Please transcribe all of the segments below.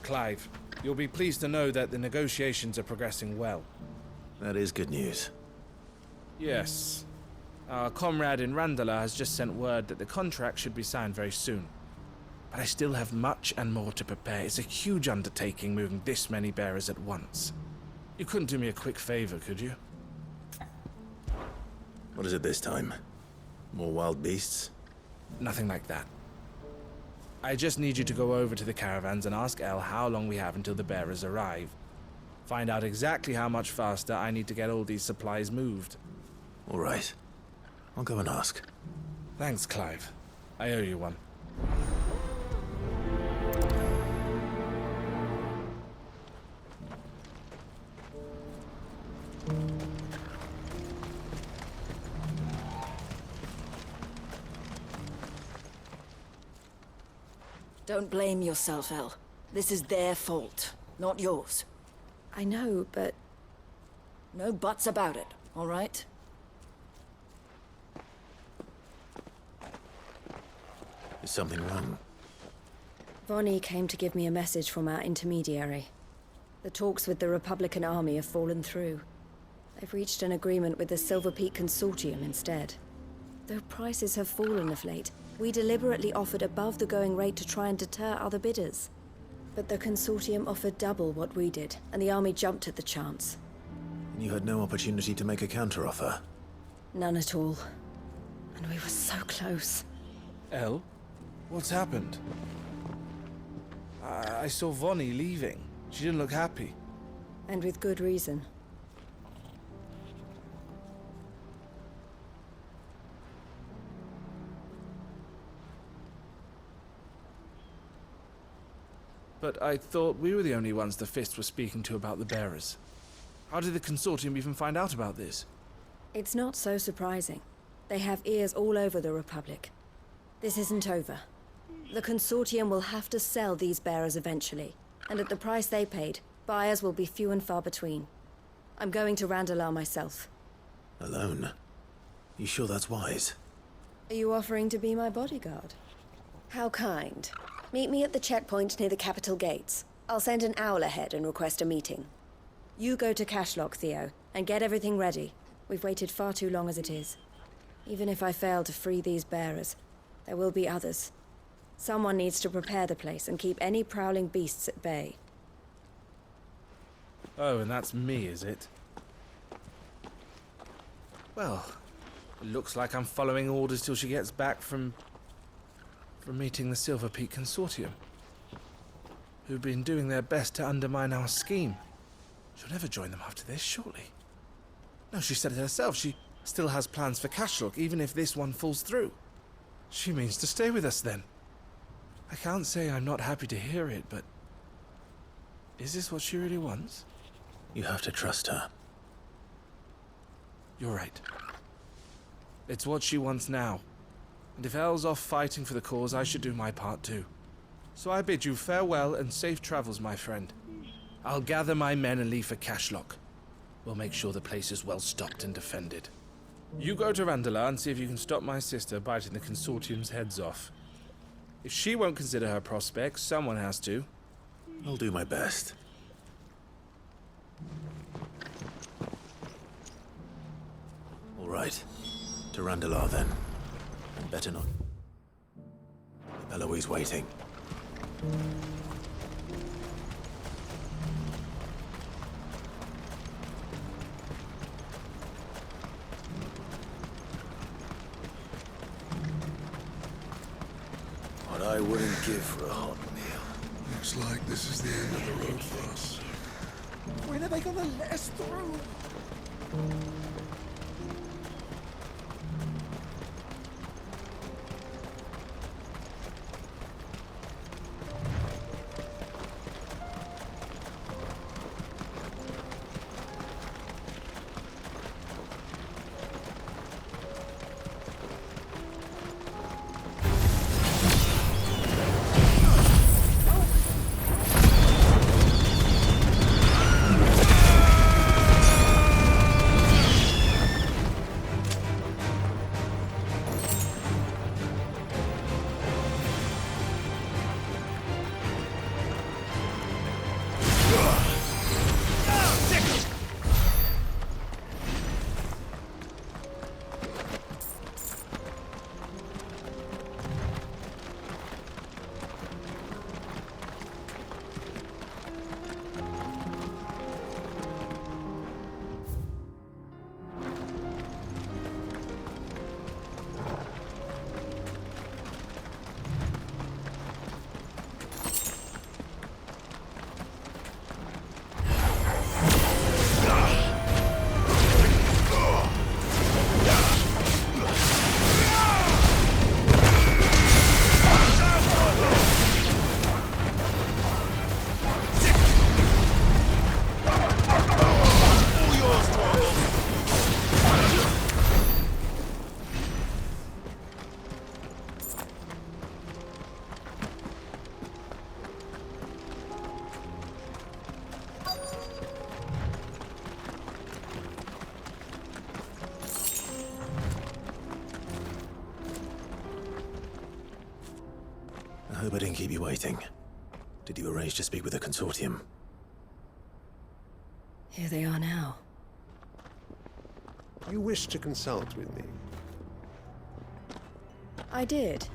Clive, you'll be pleased to know that the negotiations are progressing well. That is good news. Yes. Our comrade in Randala has just sent word that the contract should be signed very soon. But I still have much and more to prepare. It's a huge undertaking moving this many bearers at once. You couldn't do me a quick favor, could you? What is it this time? More wild beasts? Nothing like that. I just need you to go over to the caravans and ask El how long we have until the bearers arrive. Find out exactly how much faster I need to get all these supplies moved. All right. I'll go and ask. Thanks, Clive. I owe you one. Don't blame yourself, El. This is their fault, not yours. I know, but... No buts about it, all right? Is something wrong? Vonnie came to give me a message from our intermediary. The talks with the Republican Army have fallen through. They've reached an agreement with the Silver Peak Consortium instead. Though prices have fallen of late, we deliberately offered above the going rate to try and deter other bidders. But the Consortium offered double what we did, and the Army jumped at the chance. And you had no opportunity to make a counteroffer? None at all. And we were so close. El? What's happened? I saw Vonnie leaving. She didn't look happy. And with good reason. But I thought we were the only ones the Fist were speaking to about the bearers. How did the Consortium even find out about this? It's not so surprising. They have ears all over the Republic. This isn't over. The Consortium will have to sell these bearers eventually, and at the price they paid, buyers will be few and far between. I'm going to Randalar myself. Alone? You sure that's wise? Are you offering to be my bodyguard? How kind. Meet me at the checkpoint near the capital gates. I'll send an owl ahead and request a meeting. You go to Cashlock, Theo, and get everything ready. We've waited far too long as it is. Even if I fail to free these bearers, there will be others. Someone needs to prepare the place and keep any prowling beasts at bay. Oh, and that's me, is it? Well, it looks like I'm following orders till she gets back from meeting the Silver Peak Consortium, who've been doing their best to undermine our scheme. She'll never join them after this, surely. No, she said it herself. She still has plans for Cashlock, even if this one falls through. She means to stay with us, then. I can't say I'm not happy to hear it, but... is this what she really wants? You have to trust her. You're right. It's what she wants now. And if Elle's off fighting for the cause, I should do my part too. So I bid you farewell and safe travels, my friend. I'll gather my men and leave for Cashlock. We'll make sure the place is well stocked and defended. You go to Randalar and see if you can stop my sister biting the Consortium's heads off. If she won't consider her prospects, someone has to. I'll do my best. All right. To Randalar, then. And better not. Eloise waiting. What I wouldn't give for a hot meal. Looks like this is the end of the road for us. When are they gonna let us through? Hope I didn't keep you waiting. Did you arrange to speak with the consortium? Here they are now. You wish to consult with me? I did.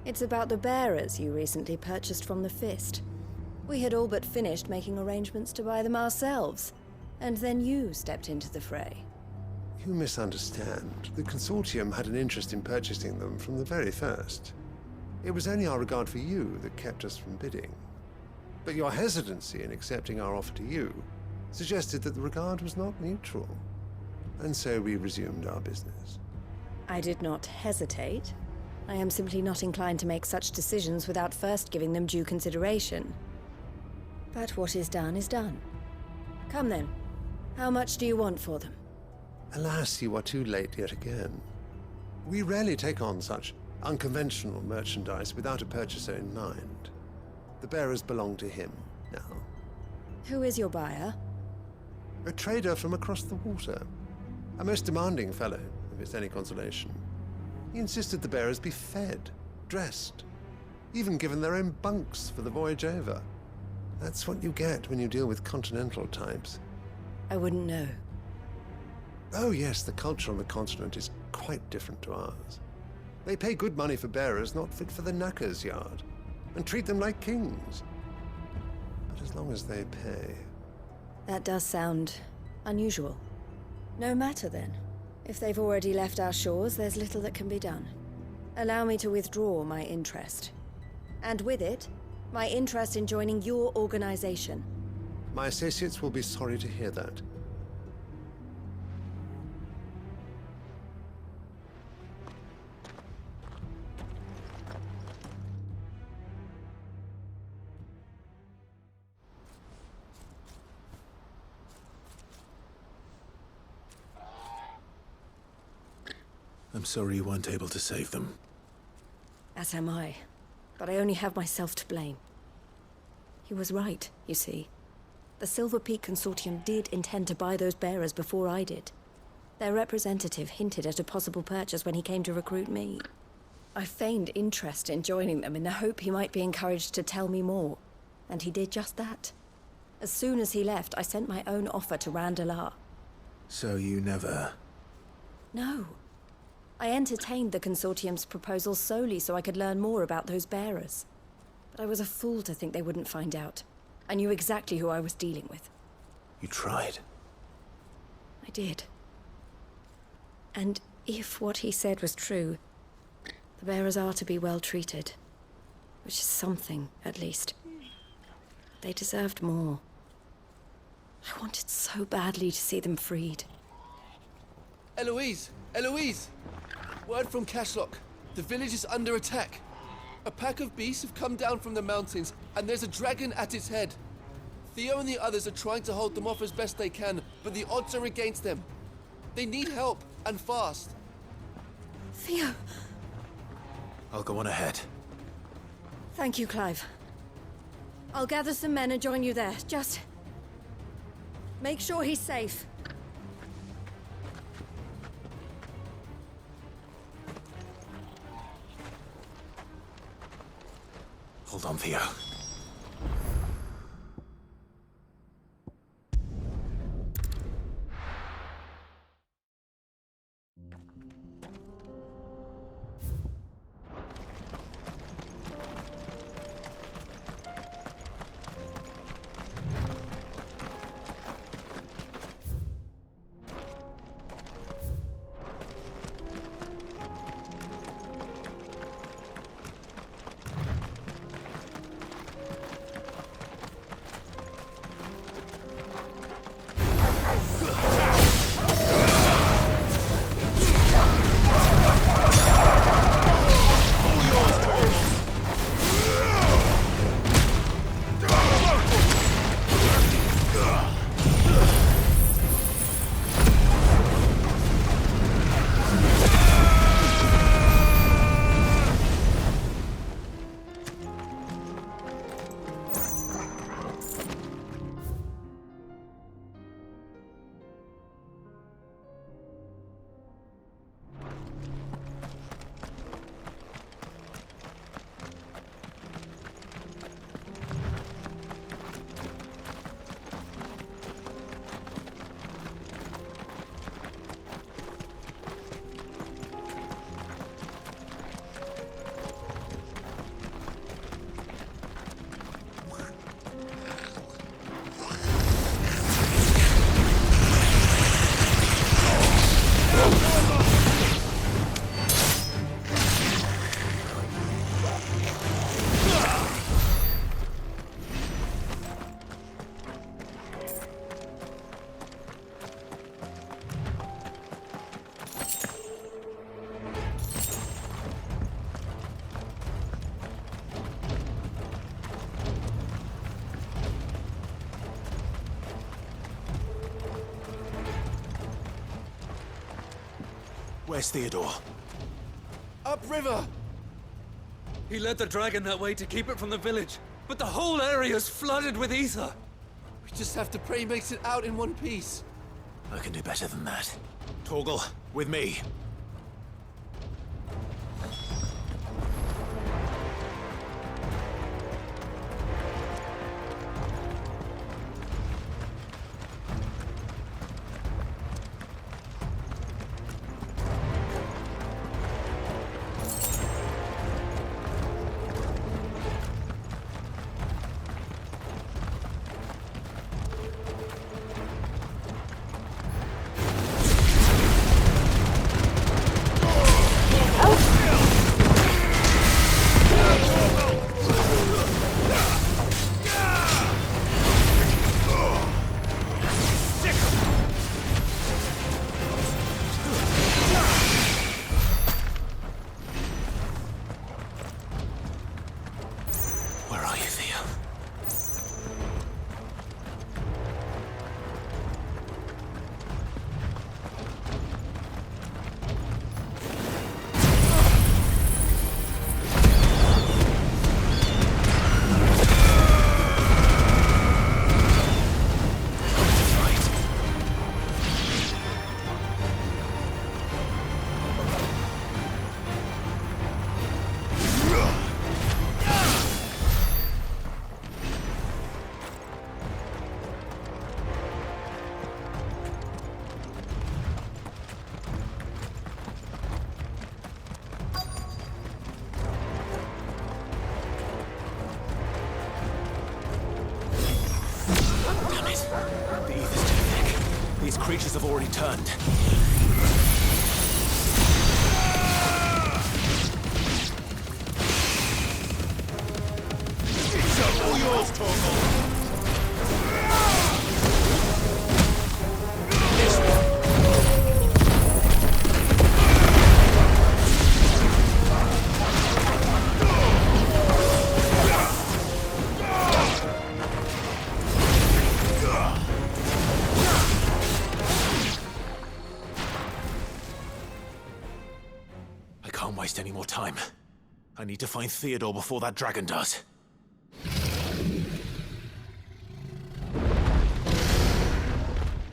It's about the bearers you recently purchased from the Fist. We had all but finished making arrangements to buy them ourselves, and then you stepped into the fray. You misunderstand. The consortium had an interest in purchasing them from the very first. It was only our regard for you that kept us from bidding. But your hesitancy in accepting our offer to you suggested that the regard was not mutual. And so we resumed our business. I did not hesitate. I am simply not inclined to make such decisions without first giving them due consideration. But what is done is done. Come then. How much do you want for them? Alas, you are too late yet again. We rarely take on such unconventional merchandise without a purchaser in mind. The bearers belong to him now. Who is your buyer? A trader from across the water. A most demanding fellow, if it's any consolation. He insisted the bearers be fed, dressed, even given their own bunks for the voyage over. That's what you get when you deal with continental types. I wouldn't know. Oh yes, the culture on the continent is quite different to ours. They pay good money for bearers not fit for the knacker's yard, and treat them like kings. But as long as they pay... That does sound unusual. No matter then. If they've already left our shores, there's little that can be done. Allow me to withdraw my interest. And with it, my interest in joining your organization. My associates will be sorry to hear that. I'm sorry you weren't able to save them. As am I. But I only have myself to blame. He was right, you see. The Silver Peak Consortium did intend to buy those bearers before I did. Their representative hinted at a possible purchase when he came to recruit me. I feigned interest in joining them in the hope he might be encouraged to tell me more. And he did just that. As soon as he left, I sent my own offer to Randalar. So you never... No. I entertained the Consortium's proposal solely so I could learn more about those bearers. But I was a fool to think they wouldn't find out. I knew exactly who I was dealing with. You tried. I did. And if what he said was true, the bearers are to be well treated. Which is something, at least. They deserved more. I wanted so badly to see them freed. Eloise! Eloise! Word from Cashlock. The village is under attack. A pack of beasts have come down from the mountains, and there's a dragon at its head. Theo and the others are trying to hold them off as best they can, but the odds are against them. They need help, and fast. Theo! I'll go on ahead. Thank you, Clive. I'll gather some men and join you there. Just... make sure he's safe. Hold on, Theo. Where's Theodore? Upriver! He led the dragon that way to keep it from the village, but the whole area's flooded with ether. We just have to pray he makes it out in one piece. I can do better than that. Torgal, with me. Where are you, Theo? Damn it. The ether's too thick. These creatures have already turned. It's all yours, Torgal. I can't waste any more time. I need to find Theodore before that dragon does.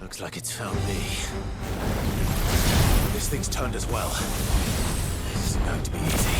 Looks like it's found me. This thing's turned as well. This isn't going to be easy.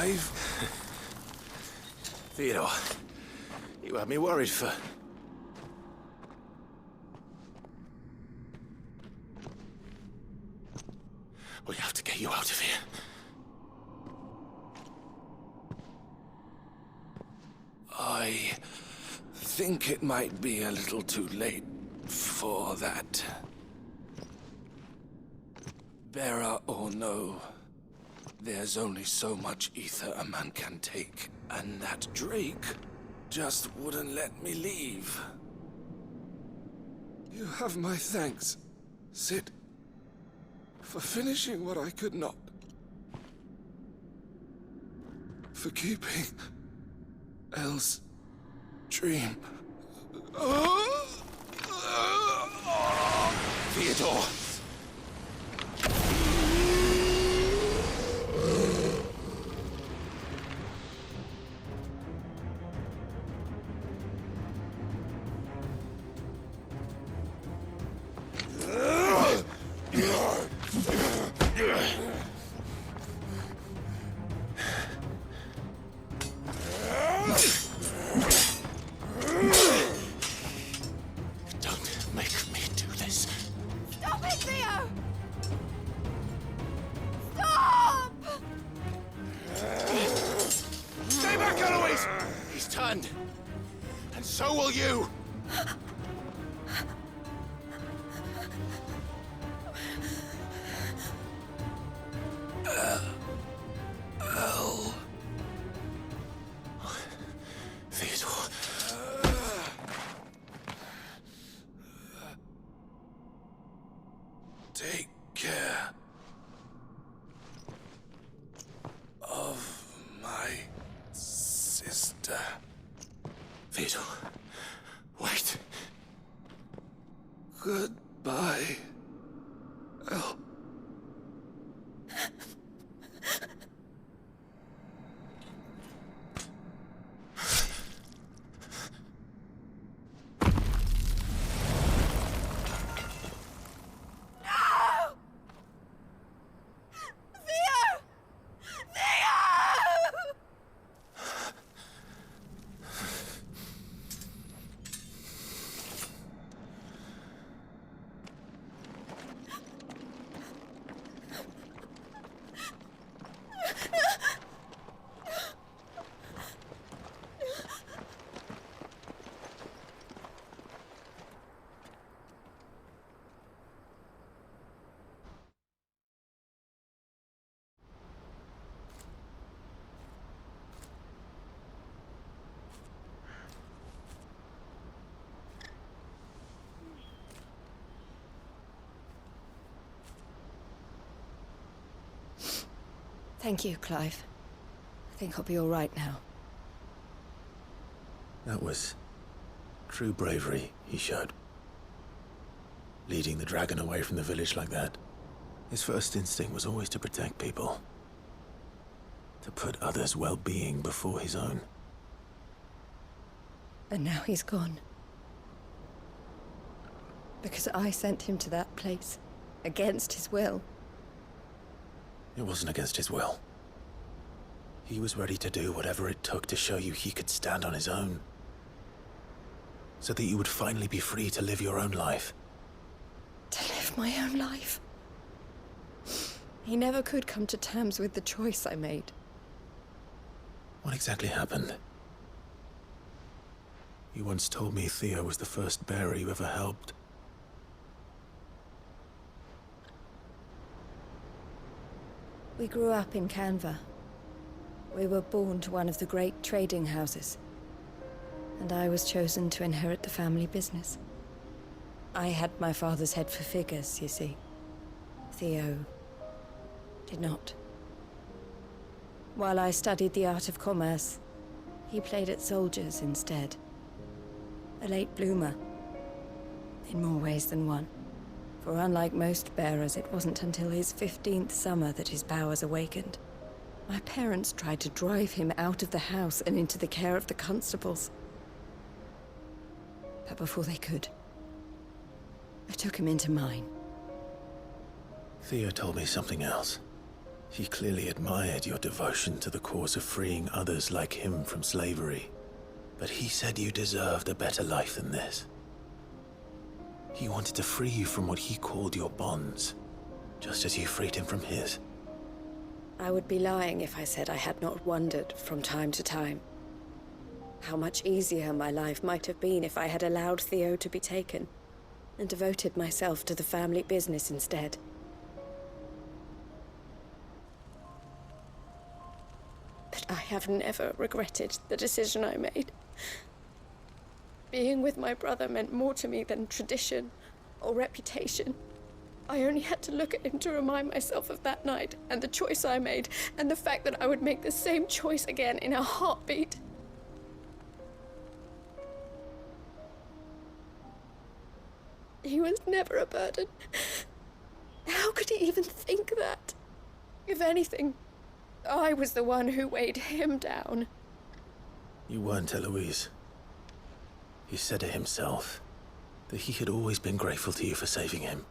Clive. Theodore, you had me worried for... We have to get you out of here. I think it might be a little too late for that. Bearer or no, there's only so much ether a man can take, and that Drake just wouldn't let me leave. You have my thanks, Sid, for finishing what I could not. For keeping Elle's dream. Theodore! Don't make me do this. Stop it, Theo! Stop! Stay back, Eloise! He's turned. And so will you! Elle. Theodore. Take care of my sister. Theodore. Wait. Goodbye, Elle. Thank you, Clive. I think I'll be all right now. That was true bravery he showed. Leading the dragon away from the village like that. His first instinct was always to protect people. To put others' well-being before his own. And now he's gone. Because I sent him to that place. Against his will. It wasn't against his will. He was ready to do whatever it took to show you he could stand on his own. So that you would finally be free to live your own life. To live my own life. He never could come to terms with the choice I made. What exactly happened? You once told me Theo was the first bearer you ever helped. We grew up in Canva. We were born to one of the great trading houses. And I was chosen to inherit the family business. I had my father's head for figures, you see. Theo did not. While I studied the art of commerce, he played at soldiers instead. A late bloomer. In more ways than one. For unlike most bearers, it wasn't until his 15th summer that his powers awakened. My parents tried to drive him out of the house and into the care of the constables. But before they could, I took him into mine. Theo told me something else. He clearly admired your devotion to the cause of freeing others like him from slavery. But he said you deserved a better life than this. He wanted to free you from what he called your bonds, just as you freed him from his. I would be lying if I said I had not wondered from time to time how much easier my life might have been if I had allowed Theo to be taken and devoted myself to the family business instead. But I have never regretted the decision I made. Being with my brother meant more to me than tradition or reputation. I only had to look at him to remind myself of that night and the choice I made and the fact that I would make the same choice again in a heartbeat. He was never a burden. How could he even think that? If anything, I was the one who weighed him down. You weren't, Eloise. He said it himself, that he had always been grateful to you for saving him,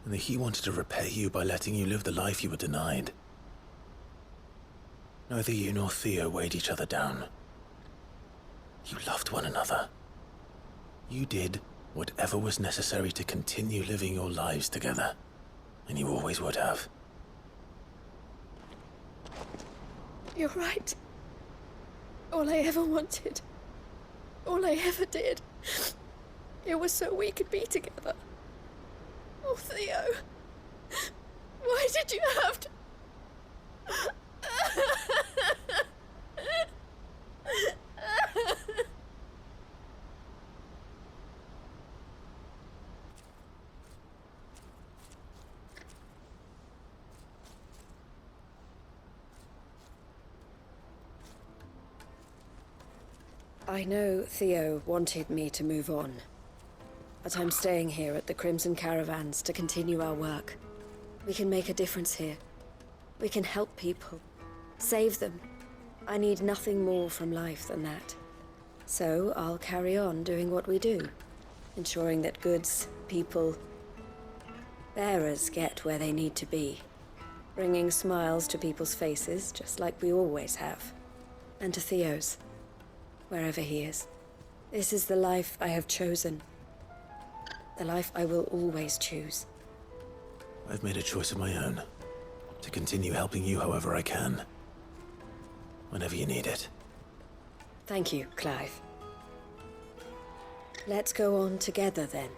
and that he wanted to repay you by letting you live the life you were denied. Neither you nor Theo weighed each other down. You loved one another. You did whatever was necessary to continue living your lives together, and you always would have. You're right. All I ever wanted, all I ever did, it was so we could be together. Oh, Theo, why did you have to... I know Theo wanted me to move on, but I'm staying here at the Crimson Caravans to continue our work. We can make a difference here. We can help people, save them. I need nothing more from life than that. So I'll carry on doing what we do, ensuring that goods, people, bearers get where they need to be, bringing smiles to people's faces, just like we always have, and to Theo's, wherever he is. This is the life I have chosen, the life I will always choose. I've made a choice of my own, to continue helping you however I can, whenever you need it. Thank you, Clive. Let's go on together then,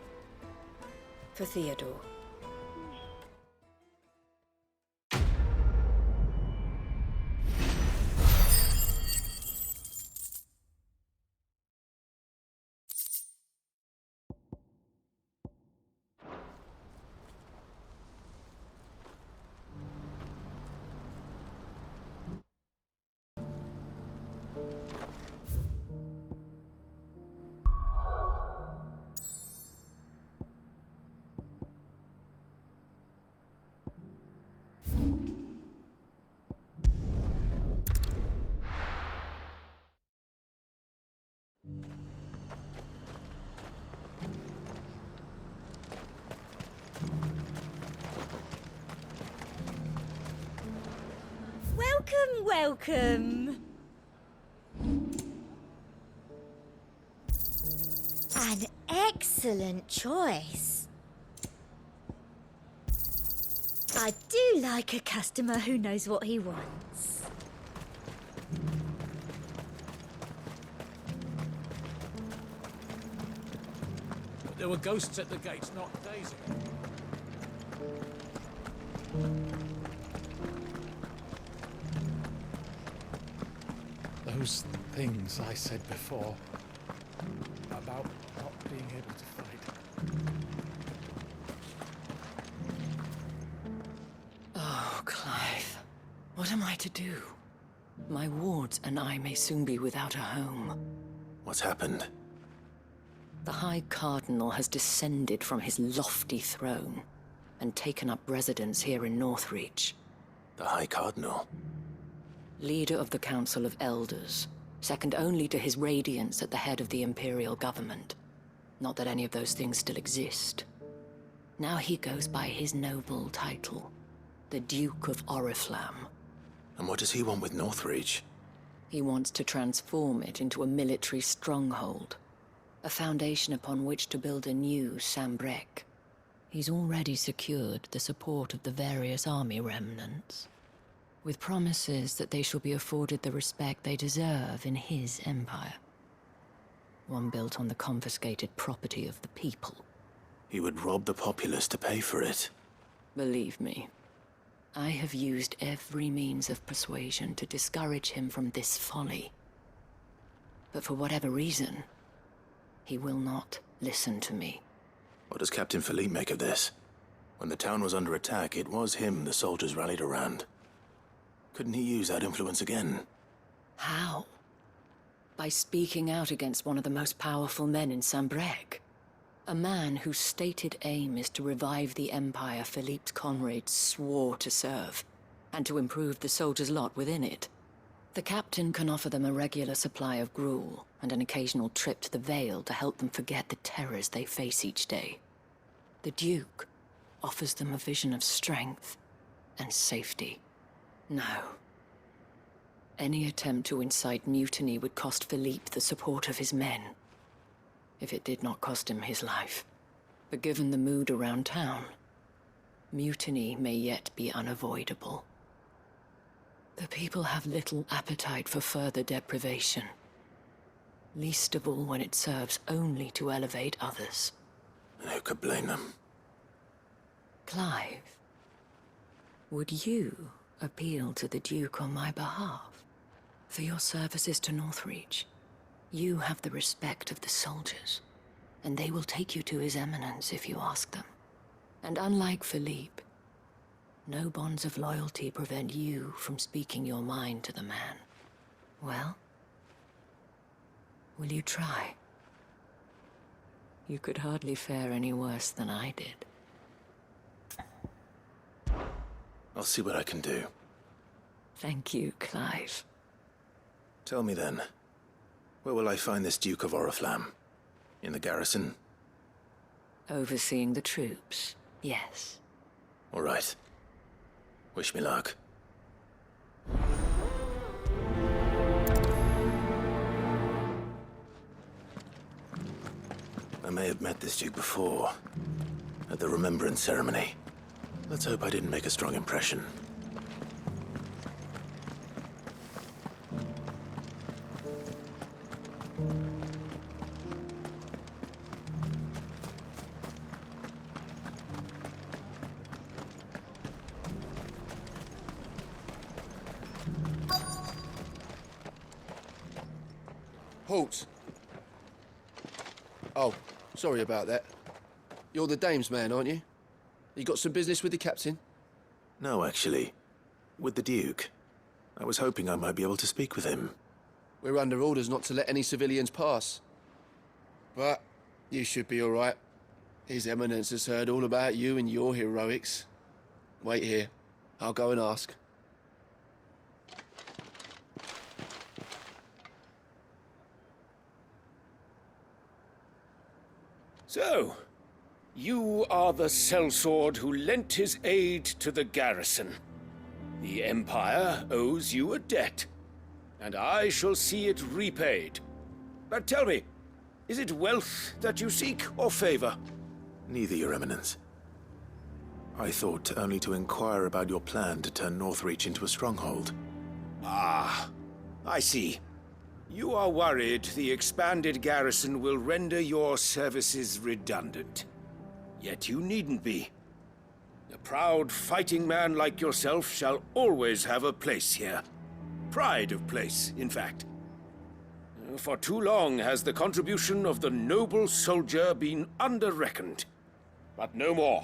for Theodore. Welcome. An excellent choice. I do like a customer who knows what he wants. There were ghosts at the gates not days ago. Those things I said before about not being able to fight. Oh, Clive. What am I to do? My wards and I may soon be without a home. What's happened? The High Cardinal has descended from his lofty throne and taken up residence here in Northreach. The High Cardinal? Leader of the Council of Elders, second only to his Radiance at the head of the Imperial government. Not that any of those things still exist. Now he goes by his noble title, the Duke of Oriflamme. And what does he want with Northreach? He wants to transform it into a military stronghold, a foundation upon which to build a new Sambrec. He's already secured the support of the various army remnants, with promises that they shall be afforded the respect they deserve in his empire. One built on the confiscated property of the people. He would rob the populace to pay for it. Believe me, I have used every means of persuasion to discourage him from this folly. But for whatever reason, he will not listen to me. What does Captain Philippe make of this? When the town was under attack, it was him the soldiers rallied around. Couldn't he use that influence again? How? By speaking out against one of the most powerful men in Sambrec. A man whose stated aim is to revive the empire Philippe's comrades swore to serve, and to improve the soldiers' lot within it. The captain can offer them a regular supply of gruel, and an occasional trip to the Vale to help them forget the terrors they face each day. The Duke offers them a vision of strength and safety. No. Any attempt to incite mutiny would cost Philippe the support of his men, if it did not cost him his life. But given the mood around town, mutiny may yet be unavoidable. The people have little appetite for further deprivation, least of all when it serves only to elevate others. And who could blame them? Clive, would you appeal to the Duke on my behalf? For your services to Northreach, you have the respect of the soldiers, and they will take you to His Eminence if you ask them. And unlike Philippe, no bonds of loyalty prevent you from speaking your mind to the man. Well, will you try? You could hardly fare any worse than I did. I'll see what I can do. Thank you, Clive. Tell me then, where will I find this Duke of Oriflamme? In the garrison? Overseeing the troops, yes. All right. Wish me luck. I may have met this Duke before, at the Remembrance Ceremony. Let's hope I didn't make a strong impression. Halt! Oh, sorry about that. You're the dame's man, aren't you? You got some business with the captain? No, actually. With the Duke. I was hoping I might be able to speak with him. We're under orders not to let any civilians pass. But you should be all right. His Eminence has heard all about you and your heroics. Wait here. I'll go and ask. So, you are the sellsword who lent his aid to the garrison. The Empire owes you a debt, and I shall see it repaid. But tell me, is it wealth that you seek, or favor? Neither, Your Eminence. I thought only to inquire about your plan to turn Northreach into a stronghold. Ah, I see. You are worried the expanded garrison will render your services redundant. Yet you needn't be. A proud fighting man like yourself shall always have a place here. Pride of place, in fact. For too long has the contribution of the noble soldier been under-reckoned. But no more.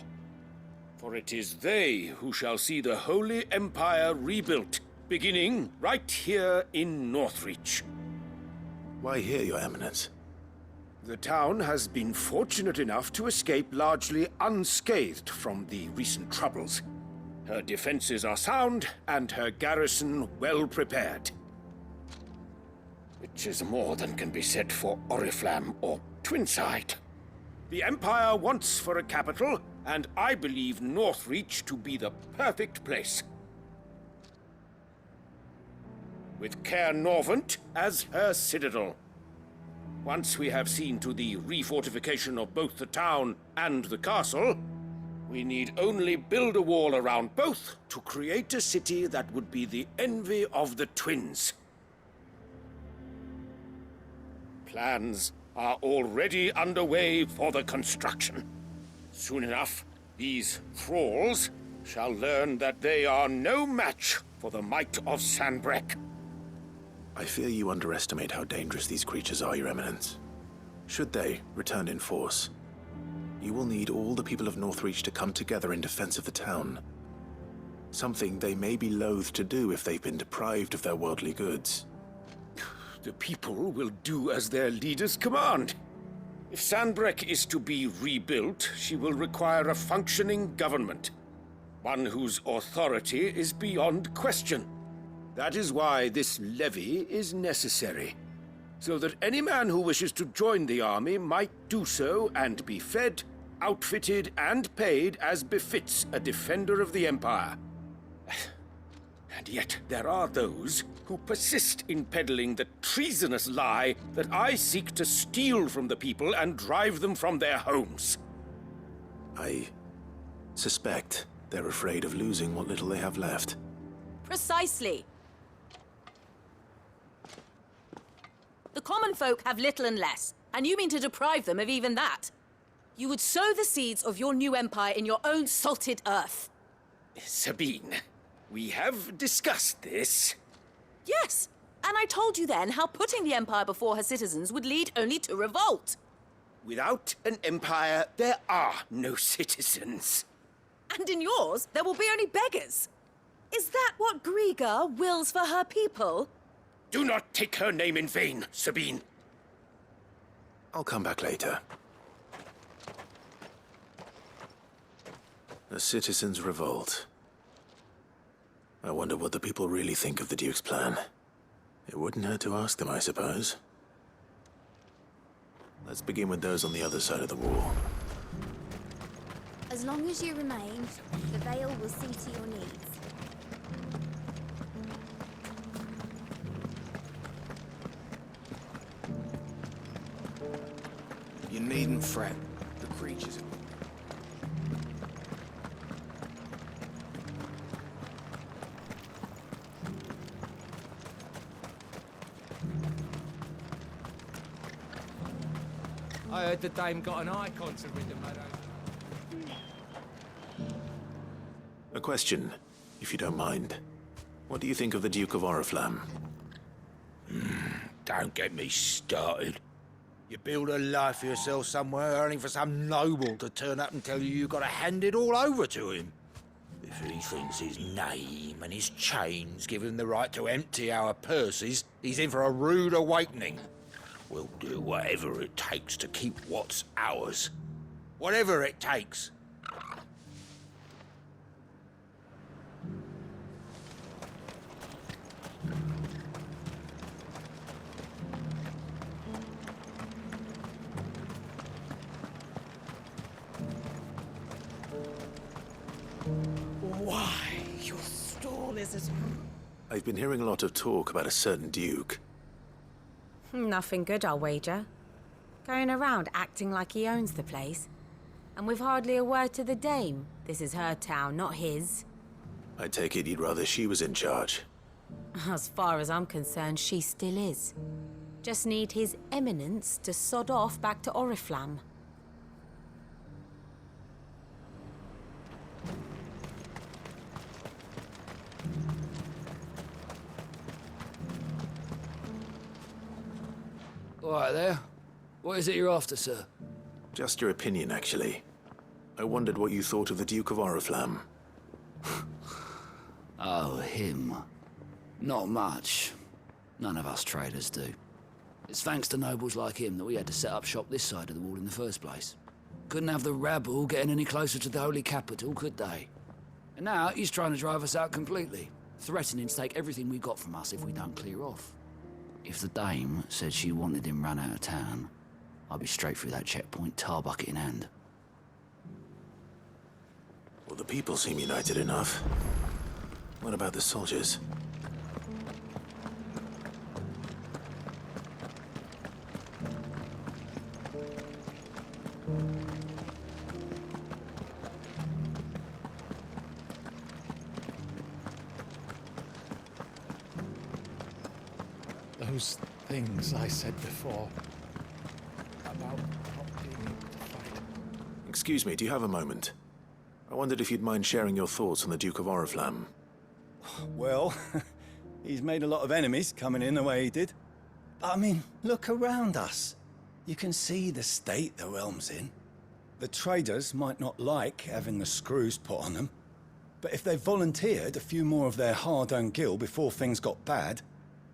For it is they who shall see the Holy Empire rebuilt, beginning right here in Northreach. Why here, Your Eminence? The town has been fortunate enough to escape largely unscathed from the recent troubles. Her defenses are sound, and her garrison well prepared. Which is more than can be said for Oriflamme or Twinside. The Empire wants for a capital and I believe Northreach to be the perfect place. With Caer Norvent as her citadel. Once we have seen to the refortification of both the town and the castle, we need only build a wall around both to create a city that would be the envy of the twins. Plans are already underway for the construction. Soon enough, these thralls shall learn that they are no match for the might of Sanbreque. I fear you underestimate how dangerous these creatures are, Your Eminence. Should they return in force, you will need all the people of Northreach to come together in defense of the town. Something they may be loath to do if they've been deprived of their worldly goods. The people will do as their leaders command. If Sanbreque is to be rebuilt, she will require a functioning government. One whose authority is beyond question. That is why this levy is necessary, so that any man who wishes to join the army might do so and be fed, outfitted, and paid as befits a defender of the Empire. And yet there are those who persist in peddling the treasonous lie that I seek to steal from the people and drive them from their homes. I suspect they're afraid of losing what little they have left. Precisely. The common folk have little and less, and you mean to deprive them of even that. You would sow the seeds of your new empire in your own salted earth. Sabine, we have discussed this. Yes, and I told you then how putting the empire before her citizens would lead only to revolt. Without an empire, there are no citizens. And in yours, there will be only beggars. Is that what Griga wills for her people? Do not take her name in vain, Sabine. I'll come back later. A citizens' revolt. I wonder what the people really think of the Duke's plan. It wouldn't hurt to ask them, I suppose. Let's begin with those on the other side of the wall. As long as you remain, the Veil will see to your needs. You needn't fret. The creatures... I heard the dame got an icon to rid the meadow. A question, if you don't mind. What do you think of the Duke of Oriflamme? Don't get me started. You build a life for yourself somewhere, only for some noble to turn up and tell you you've got to hand it all over to him. If he thinks his name and his chains give him the right to empty our purses, he's in for a rude awakening. We'll do whatever it takes to keep what's ours. Whatever it takes. Why, your stall is as... I've been hearing a lot of talk about a certain Duke. Nothing good, I'll wager. Going around acting like he owns the place. And with hardly a word to the dame. This is her town, not his. I take it you'd rather she was in charge. As far as I'm concerned, she still is. Just need his eminence to sod off back to Oriflamme. All right there. What is it you're after, sir? Just your opinion, actually. I wondered what you thought of the Duke of Oriflamme. Oh, him. Not much. None of us traders do. It's thanks to nobles like him that we had to set up shop this side of the wall in the first place. Couldn't have the rabble getting any closer to the holy capital, could they? And now he's trying to drive us out completely, threatening to take everything we got from us if we don't clear off. If the dame said she wanted him run out of town, I'd be straight through that checkpoint, tar bucket in hand. Well, the people seem united enough. What about the soldiers? Those things I said before about not being able to fight. Excuse me, do you have a moment? I wondered if you'd mind sharing your thoughts on the Duke of Oriflamme. Well, he's made a lot of enemies coming in the way he did. But I mean, look around us. You can see the state the realm's in. The traders might not like having the screws put on them, but if they volunteered a few more of their hard-earned gil before things got bad,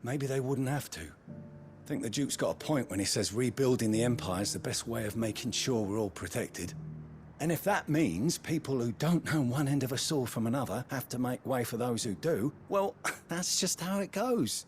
maybe they wouldn't have to. I think the Duke's got a point when he says rebuilding the Empire's the best way of making sure we're all protected. And if that means people who don't know one end of a sword from another have to make way for those who do, well, that's just how it goes.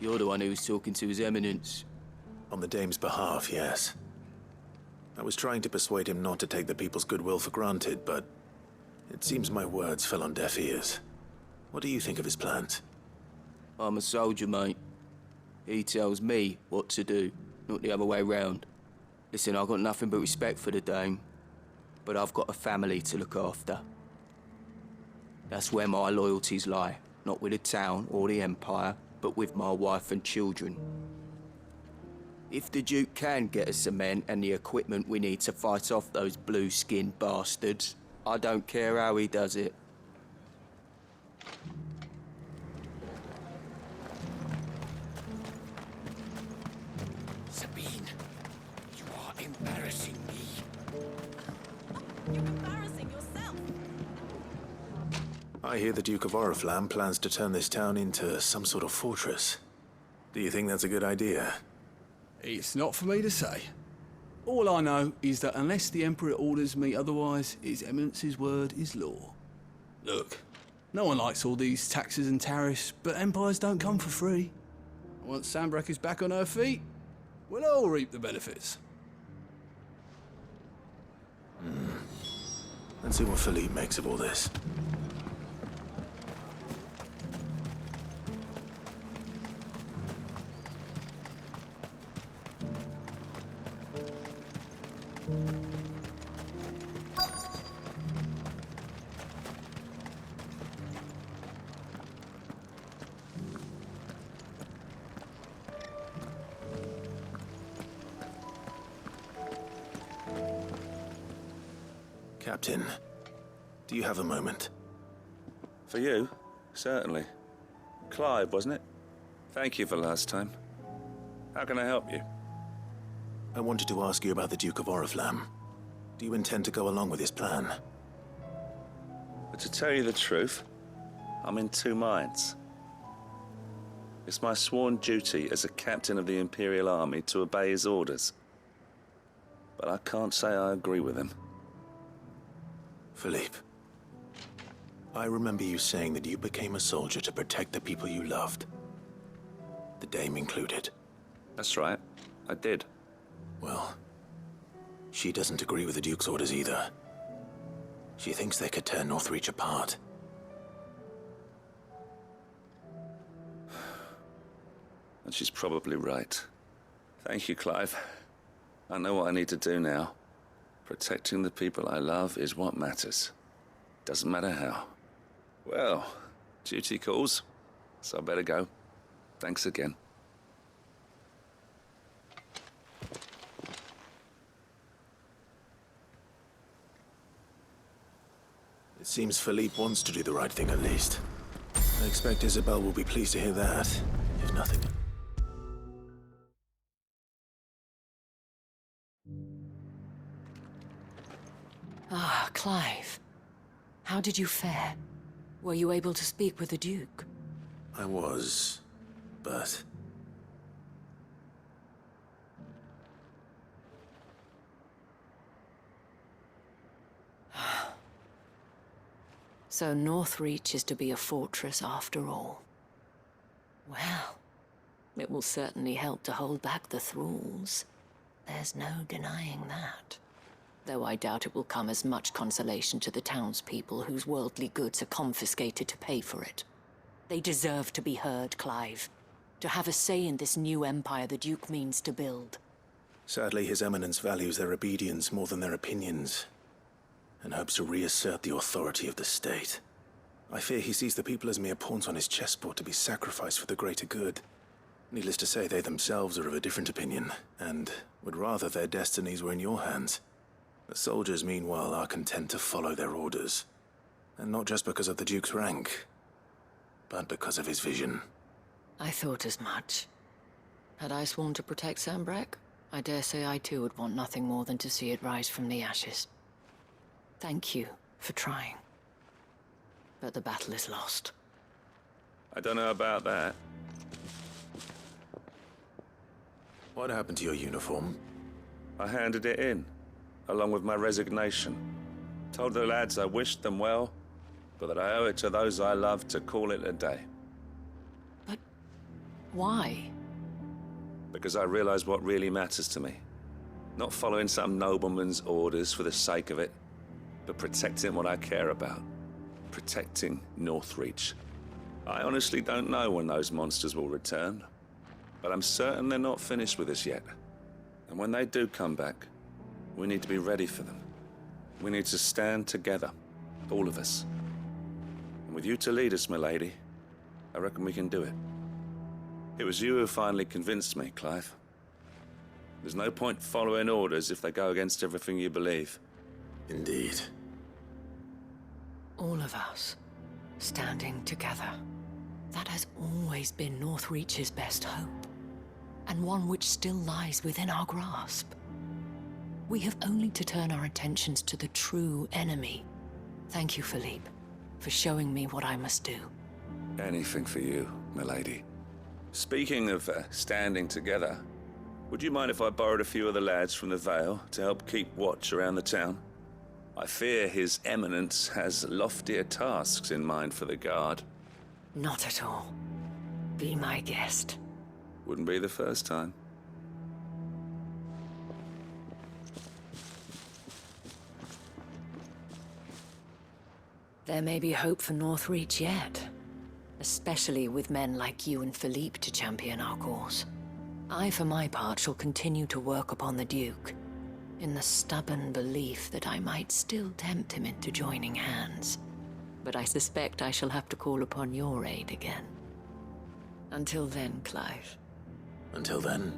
You're the one who was talking to His Eminence. On the Dame's behalf, yes. I was trying to persuade him not to take the people's goodwill for granted, but it seems my words fell on deaf ears. What do you think of his plans? I'm a soldier, mate. He tells me what to do, not the other way round. Listen, I've got nothing but respect for the Dame, but I've got a family to look after. That's where my loyalties lie, not with the town or the Empire, but with my wife and children. If the Duke can get us the men and the equipment we need to fight off those blue-skinned bastards, I don't care how he does it. Sabine, you are embarrassing me. You're embarrassing yourself. I hear the Duke of Oriflamme plans to turn this town into some sort of fortress. Do you think that's a good idea? It's not for me to say. All I know is that unless the Emperor orders me otherwise, His Eminence's word is law. Look, no one likes all these taxes and tariffs, but empires don't come for free. Once Sanbreque is back on her feet, we'll all reap the benefits. Let's see what Philippe makes of all this. Captain, do you have a moment? For you? Certainly. Clive, wasn't it? Thank you for last time. How can I help you? I wanted to ask you about the Duke of Oriflamme. Do you intend to go along with his plan? But to tell you the truth, I'm in two minds. It's my sworn duty as a captain of the Imperial Army to obey his orders. But I can't say I agree with him. Philippe, I remember you saying that you became a soldier to protect the people you loved. The Dame included. That's right, I did. Well, she doesn't agree with the Duke's orders either. She thinks they could tear Northreach apart. And she's probably right. Thank you, Clive. I know what I need to do now. Protecting the people I love is what matters. Doesn't matter how. Well, duty calls, so I better go. Thanks again. It seems Philippe wants to do the right thing at least. I expect Isabel will be pleased to hear that, if nothing. Ah, Clive. How did you fare? Were you able to speak with the Duke? I was, but So Northreach is to be a fortress after all. Well, it will certainly help to hold back the thralls. There's no denying that. Though I doubt it will come as much consolation to the townspeople whose worldly goods are confiscated to pay for it. They deserve to be heard, Clive. To have a say in this new empire the Duke means to build. Sadly, His Eminence values their obedience more than their opinions, and hopes to reassert the authority of the state. I fear he sees the people as mere pawns on his chessboard to be sacrificed for the greater good. Needless to say, they themselves are of a different opinion, and would rather their destinies were in your hands. The soldiers, meanwhile, are content to follow their orders. And not just because of the Duke's rank, but because of his vision. I thought as much. Had I sworn to protect Sanbreque, I dare say I too would want nothing more than to see it rise from the ashes. Thank you for trying. But the battle is lost. I don't know about that. What happened to your uniform? I handed it in, along with my resignation. Told the lads I wished them well, but that I owe it to those I love to call it a day. But why? Because I realize what really matters to me. Not following some nobleman's orders for the sake of it, but protecting what I care about. Protecting Northreach. I honestly don't know when those monsters will return, but I'm certain they're not finished with us yet. And when they do come back, we need to be ready for them. We need to stand together, all of us. And with you to lead us, milady, I reckon we can do it. It was you who finally convinced me, Clive. There's no point following orders if they go against everything you believe. Indeed. All of us, standing together. That has always been Northreach's best hope, and one which still lies within our grasp. We have only to turn our attentions to the true enemy. Thank you, Philippe, for showing me what I must do. Anything for you, milady. Speaking of standing together, would you mind if I borrowed a few of the lads from the Vale to help keep watch around the town? I fear His Eminence has loftier tasks in mind for the guard. Not at all. Be my guest. Wouldn't be the first time. There may be hope for Northreach yet. Especially with men like you and Philippe to champion our cause. I, for my part, shall continue to work upon the Duke, in the stubborn belief that I might still tempt him into joining hands. But I suspect I shall have to call upon your aid again. Until then, Clive. Until then.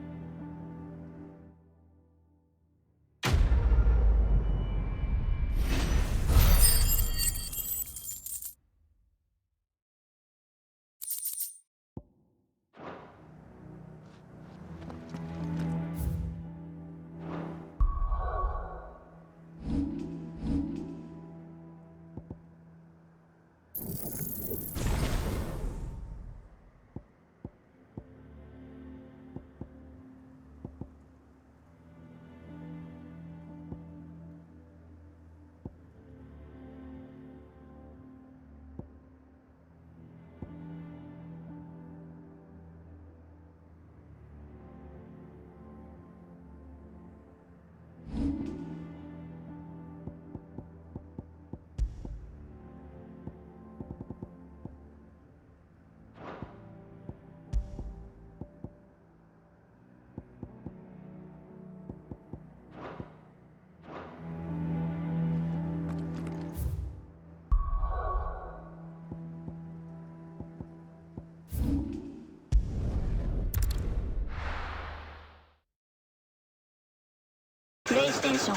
PlayStation